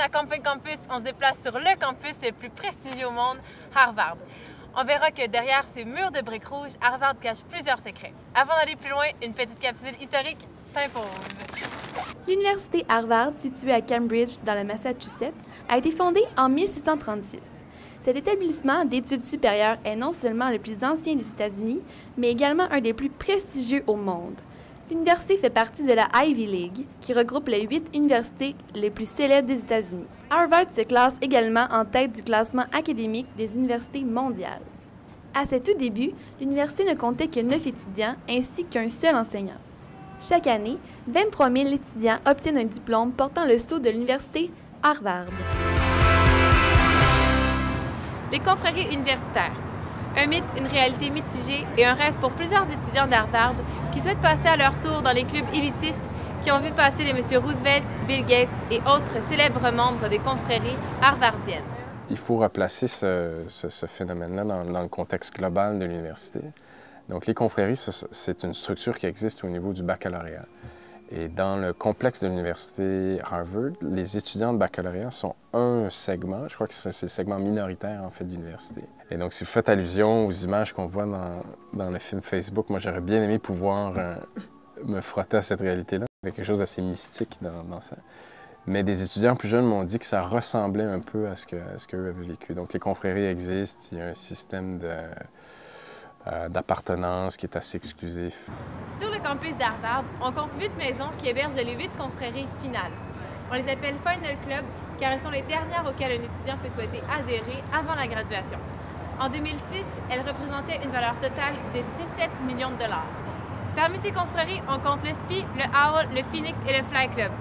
à Camping Campus, on se déplace sur le campus le plus prestigieux au monde, Harvard. On verra que derrière ces murs de briques rouges, Harvard cache plusieurs secrets. Avant d'aller plus loin, une petite capsule historique s'impose. L'université Harvard, située à Cambridge, dans le Massachusetts, a été fondée en 1636. Cet établissement d'études supérieures est non seulement le plus ancien des États-Unis, mais également un des plus prestigieux au monde. L'université fait partie de la Ivy League, qui regroupe les 8 universités les plus célèbres des États-Unis. Harvard se classe également en tête du classement académique des universités mondiales. À ses tout débuts, l'université ne comptait que 9 étudiants ainsi qu'un seul enseignant. Chaque année, 23 000 étudiants obtiennent un diplôme portant le sceau de l'université Harvard. Les confréries universitaires. Un mythe, une réalité mitigée et un rêve pour plusieurs étudiants d'Harvard qui souhaitent passer à leur tour dans les clubs élitistes qui ont vu passer les M. Roosevelt, Bill Gates et autres célèbres membres des confréries harvardiennes. Il faut replacer ce phénomène-là dans le contexte global de l'université. Donc, les confréries, c'est une structure qui existe au niveau du baccalauréat. Et dans le complexe de l'université Harvard, les étudiants de baccalauréat sont un segment, je crois que c'est le segment minoritaire en fait de l'université. Et donc, si vous faites allusion aux images qu'on voit dans le film Facebook, moi j'aurais bien aimé pouvoir me frotter à cette réalité-là. Il y avait quelque chose d'assez mystique dans ça. Mais des étudiants plus jeunes m'ont dit que ça ressemblait un peu à ce qu'eux avaient vécu. Donc, les confréries existent, il y a un système d'appartenance qui est assez exclusif. Sur le campus d'Harvard, on compte 8 maisons qui hébergent les 8 confréries finales. On les appelle Final Club car elles sont les dernières auxquelles un étudiant peut souhaiter adhérer avant la graduation. En 2006, elles représentaient une valeur totale de 17 millions de dollars. Parmi ces confréries, on compte le SPI, le Owl, le Phoenix et le Fly Club.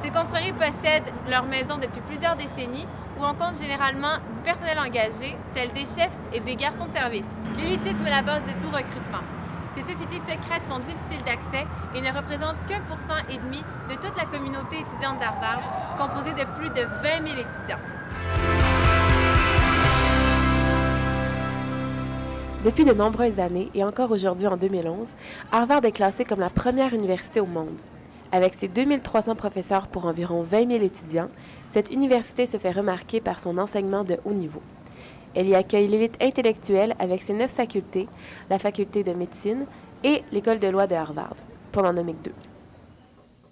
Ces confréries possèdent leur maison depuis plusieurs décennies où on compte généralement du personnel engagé, tels des chefs et des garçons de service. L'élitisme est la base de tout recrutement. Ces sociétés secrètes sont difficiles d'accès et ne représentent qu'1,5 % de toute la communauté étudiante d'Harvard, composée de plus de 20 000 étudiants. Depuis de nombreuses années, et encore aujourd'hui en 2011, Harvard est classée comme la première université au monde. Avec ses 2300 professeurs pour environ 20 000 étudiants, cette université se fait remarquer par son enseignement de haut niveau. Elle y accueille l'élite intellectuelle avec ses 9 facultés, la faculté de médecine et l'école de loi de Harvard, pour n'en nommer que 2.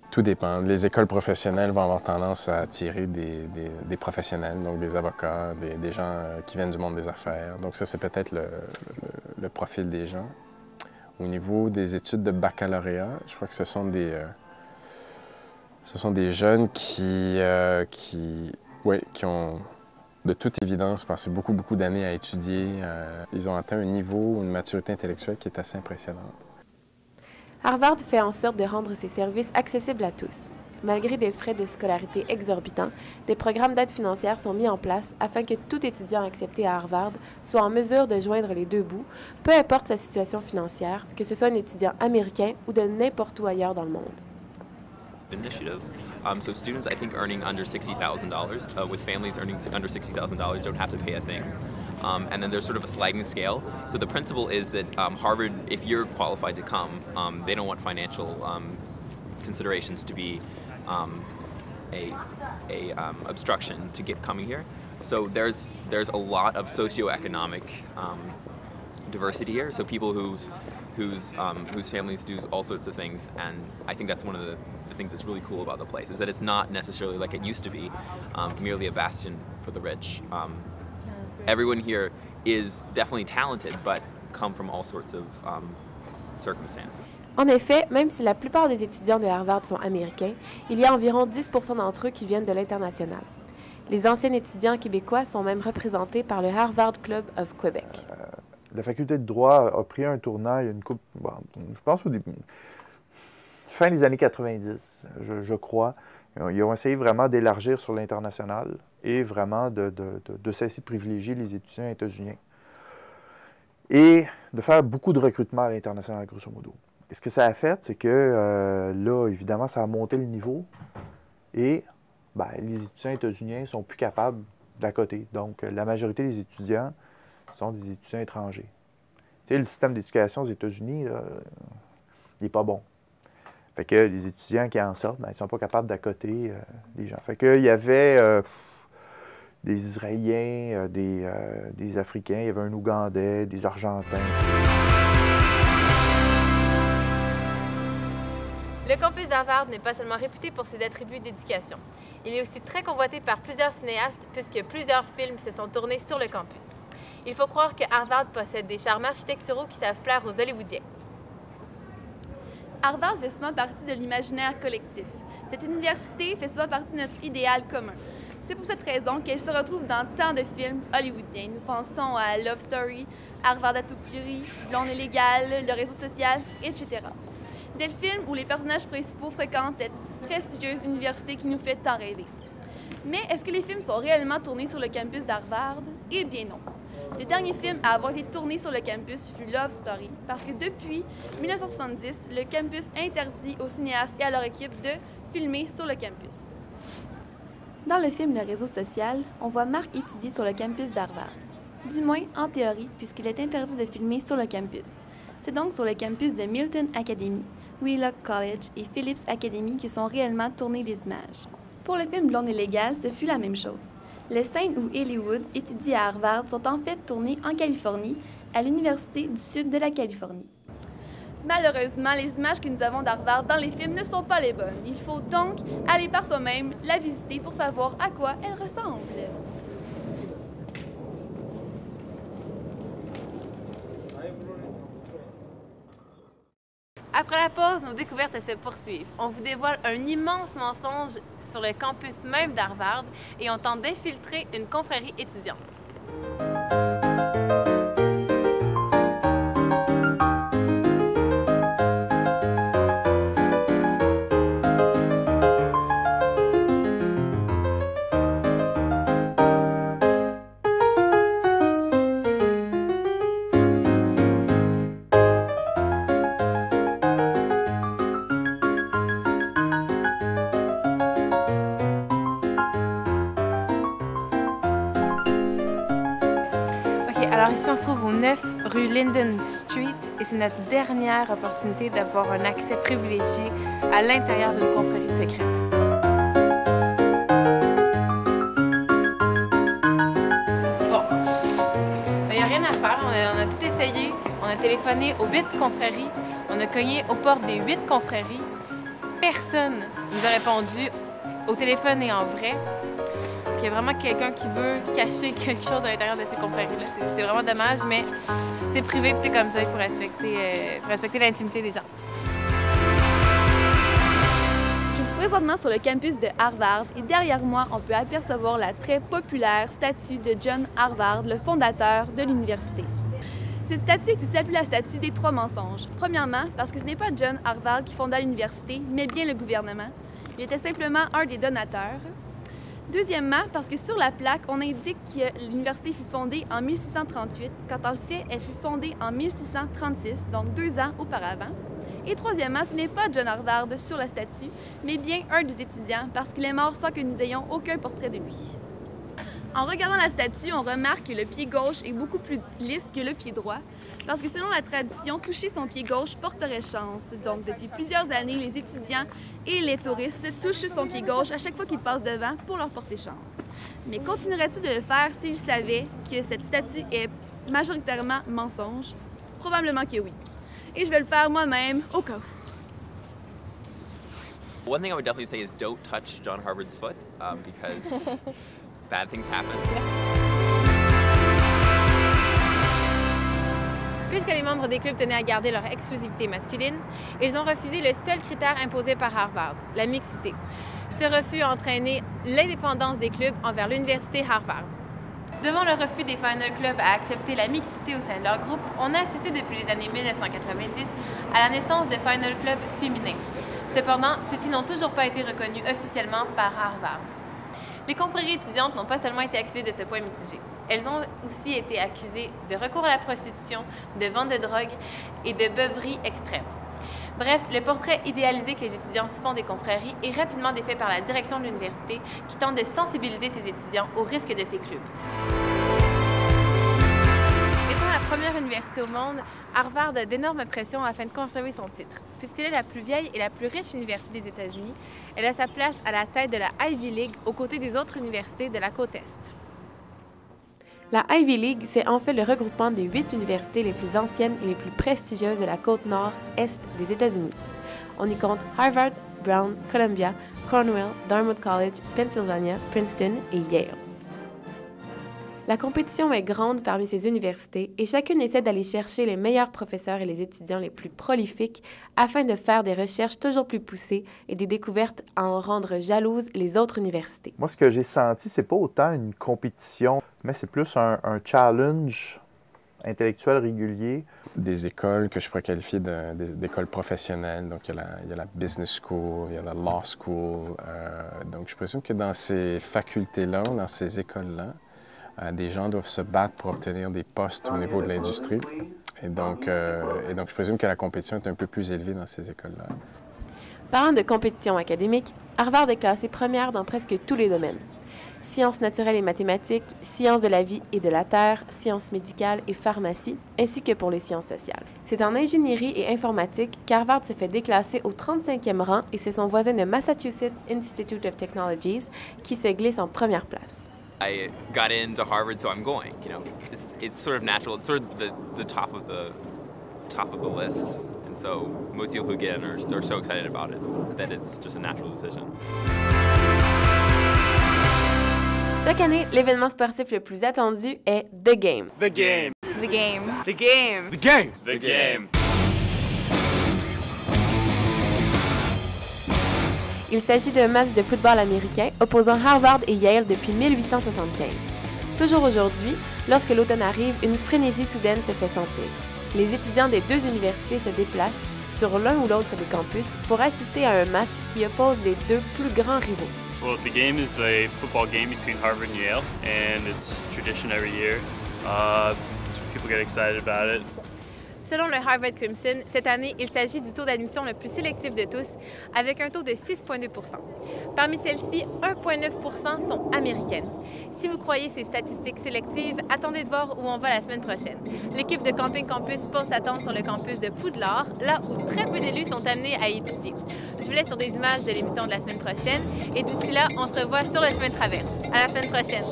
Tout dépend. Les écoles professionnelles vont avoir tendance à attirer des professionnels, donc des avocats, des gens qui viennent du monde des affaires. Donc ça, c'est peut-être le profil des gens. Au niveau des études de baccalauréat, je crois que ce sont des jeunes qui ont, de toute évidence, passé beaucoup d'années à étudier. Ils ont atteint un niveau, une maturité intellectuelle qui est assez impressionnante. Harvard fait en sorte de rendre ses services accessibles à tous. Malgré des frais de scolarité exorbitants, des programmes d'aide financière sont mis en place afin que tout étudiant accepté à Harvard soit en mesure de joindre les deux bouts, peu importe sa situation financière, que ce soit un étudiant américain ou de n'importe où ailleurs dans le monde. Initiative. So students, I think, earning under $60,000, with families earning under $60,000 don't have to pay a thing. And then there's sort of a sliding scale. So the principle is that Harvard, if you're qualified to come, they don't want financial considerations to be obstruction to get coming here. So there's a lot of socioeconomic diversity here. So people whose families do all sorts of things, and I think that's one of the things that's really cool about the place is that it's not necessarily like it used to be, merely a bastion for the rich. Everyone here is definitely talented, but come from all sorts of circumstances. En effet, même si la plupart des étudiants de Harvard sont américains, il y a environ 10 % d'entre eux qui viennent de l'international. Les anciens étudiants québécois sont même représentés par le Harvard Club of Quebec. La faculté de droit a pris un tournant il y a une couple, je pense au début, fin des années 90, je crois. Ils ont essayé vraiment d'élargir sur l'international et vraiment de cesser de privilégier les étudiants états-uniens. Et de faire beaucoup de recrutement à l'international, grosso modo. Et ce que ça a fait, c'est que là, évidemment, ça a monté le niveau et les étudiants états-uniens ne sont plus capables d'à côté. Donc, la majorité des étudiants sont des étudiants étrangers. Tu sais, le système d'éducation aux États-Unis, il n'est pas bon. Fait que les étudiants qui en sortent, ben, ils ne sont pas capables d'accoter les gens. Fait qu'il y avait des Israéliens, des Africains, il y avait un Ougandais, des Argentins. Le campus d'Harvard n'est pas seulement réputé pour ses attributs d'éducation. Il est aussi très convoité par plusieurs cinéastes puisque plusieurs films se sont tournés sur le campus. Il faut croire que Harvard possède des charmes architecturaux qui savent plaire aux Hollywoodiens. Harvard fait souvent partie de l'imaginaire collectif. Cette université fait souvent partie de notre idéal commun. C'est pour cette raison qu'elle se retrouve dans tant de films hollywoodiens. Nous pensons à Love Story, Harvard à tout prix, Blonde et légale, Le réseau social, etc. Des films où les personnages principaux fréquentent cette prestigieuse université qui nous fait tant rêver. Mais est-ce que les films sont réellement tournés sur le campus d'Harvard? Eh bien non. Le dernier film à avoir été tourné sur le campus fut Love Story, parce que depuis 1970, le campus interdit aux cinéastes et à leur équipe de filmer sur le campus. Dans le film Le réseau social, on voit Mark étudier sur le campus d'Harvard. Du moins en théorie, puisqu'il est interdit de filmer sur le campus. C'est donc sur le campus de Milton Academy, Wheelock College et Phillips Academy que sont réellement tournées les images. Pour le film Blonde et légale, ce fut la même chose. Les scènes où Ellie Woods étudie à Harvard sont en fait tournées en Californie, à l'Université du Sud de la Californie. Malheureusement, les images que nous avons d'Harvard dans les films ne sont pas les bonnes. Il faut donc aller par soi-même la visiter pour savoir à quoi elle ressemble. Après la pause, nos découvertes se poursuivent. On vous dévoile un immense mensonge sur le campus même d'Harvard et on tente d'infiltrer une confrérie étudiante. Alors ici, on se trouve au 9 rue Linden Street et c'est notre dernière opportunité d'avoir un accès privilégié à l'intérieur d'une confrérie secrète. Bon, il n'y a rien à faire, on a tout essayé, on a téléphoné aux 8 confréries, on a cogné aux portes des 8 confréries. Personne nous a répondu au téléphone et en vrai. Il y a vraiment quelqu'un qui veut cacher quelque chose à l'intérieur de ces confréries-là. C'est vraiment dommage, mais c'est privé et c'est comme ça. Il faut respecter l'intimité des gens. Je suis présentement sur le campus de Harvard et derrière moi, on peut apercevoir la très populaire statue de John Harvard, le fondateur de l'université. Cette statue est aussi appelée la statue des 3 mensonges. Premièrement, parce que ce n'est pas John Harvard qui fonda l'université, mais bien le gouvernement. Il était simplement un des donateurs. Deuxièmement, parce que sur la plaque, on indique que l'université fut fondée en 1638, quand en fait, elle fut fondée en 1636, donc 2 ans auparavant. Et troisièmement, ce n'est pas John Harvard sur la statue, mais bien un des étudiants, parce qu'il est mort sans que nous ayons aucun portrait de lui. En regardant la statue, on remarque que le pied gauche est beaucoup plus lisse que le pied droit, parce que selon la tradition, toucher son pied gauche porterait chance. Donc, depuis plusieurs années, les étudiants et les touristes touchent son pied gauche à chaque fois qu'ils passent devant pour leur porter chance. Mais continuerait-il de le faire s'ils savaient que cette statue est majoritairement mensonge? Probablement que oui. Et je vais le faire moi-même au cas où. One thing I would definitely say is don't touch John Harvard's foot because bad things happen. Puisque les membres des clubs tenaient à garder leur exclusivité masculine, ils ont refusé le seul critère imposé par Harvard, la mixité. Ce refus a entraîné l'indépendance des clubs envers l'université Harvard. Devant le refus des Final Clubs à accepter la mixité au sein de leur groupe, on a assisté depuis les années 1990 à la naissance de Final Clubs féminins. Cependant, ceux-ci n'ont toujours pas été reconnus officiellement par Harvard. Les confréries étudiantes n'ont pas seulement été accusées de ce point mitigé. Elles ont aussi été accusées de recours à la prostitution, de vente de drogue et de beuverie extrême. Bref, le portrait idéalisé que les étudiants se font des confréries est rapidement défait par la direction de l'université qui tente de sensibiliser ses étudiants aux risques de ces clubs. Étant la première université au monde, Harvard a d'énormes pressions afin de conserver son titre. Puisqu'elle est la plus vieille et la plus riche université des États-Unis, elle a sa place à la tête de la Ivy League aux côtés des autres universités de la côte Est. La Ivy League, c'est en fait le regroupement des 8 universités les plus anciennes et les plus prestigieuses de la côte nord-est des États-Unis. On y compte Harvard, Brown, Columbia, Cornell, Dartmouth College, Pennsylvania, Princeton et Yale. La compétition est grande parmi ces universités et chacune essaie d'aller chercher les meilleurs professeurs et les étudiants les plus prolifiques afin de faire des recherches toujours plus poussées et des découvertes à en rendre jalouses les autres universités. Moi, ce que j'ai senti, c'est pas autant une compétition, mais c'est plus un challenge intellectuel régulier. Des écoles que je pourrais qualifier d'écoles professionnelles. Donc, il y a la business school, il y a la law school. Donc, je présume que dans ces facultés-là, dans ces écoles-là, des gens doivent se battre pour obtenir des postes au niveau de l'industrie. Et donc, je présume que la compétition est un peu plus élevée dans ces écoles-là. Parlant de compétition académique, Harvard est classée première dans presque tous les domaines. Sciences naturelles et mathématiques, sciences de la vie et de la terre, sciences médicales et pharmacie, ainsi que pour les sciences sociales. C'est en ingénierie et informatique qu'Harvard se fait déclasser au 35e rang et c'est son voisin de Massachusetts Institute of Technologies qui se glisse en première place. I got into Harvard, so I'm going. You know, it's sort of natural. It's sort of the top of the list, and so most people who get in are so excited about it that it's just a natural decision. Chaque année, l'événement sportif le plus attendu est The Game. The Game. The Game. The Game. The Game. The Game. Il s'agit d'un match de football américain opposant Harvard et Yale depuis 1875. Toujours aujourd'hui, lorsque l'automne arrive, une frénésie soudaine se fait sentir. Les étudiants des deux universités se déplacent sur l'un ou l'autre des campus pour assister à un match qui oppose les deux plus grands rivaux. Well, the game is a football game between Harvard and Yale, and it's tradition every year. People get excited about it. Selon le Harvard Crimson, cette année, il s'agit du taux d'admission le plus sélectif de tous, avec un taux de 6,2 %. Parmi celles-ci, 1,9 % sont américaines. Si vous croyez ces statistiques sélectives, attendez de voir où on va la semaine prochaine. L'équipe de Camping Campus pense s'attendre sur le campus de Poudlard, là où très peu d'élus sont amenés à étudier. Je vous laisse sur des images de l'émission de la semaine prochaine, et d'ici là, on se revoit sur le chemin de traverse. À la semaine prochaine!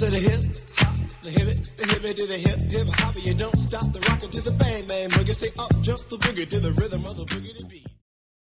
To the hip hop, the hip to the hip hop, you don't stop the rockin' to the bang bang boogie. Say up, jump the boogie to the rhythm of the boogie to beat.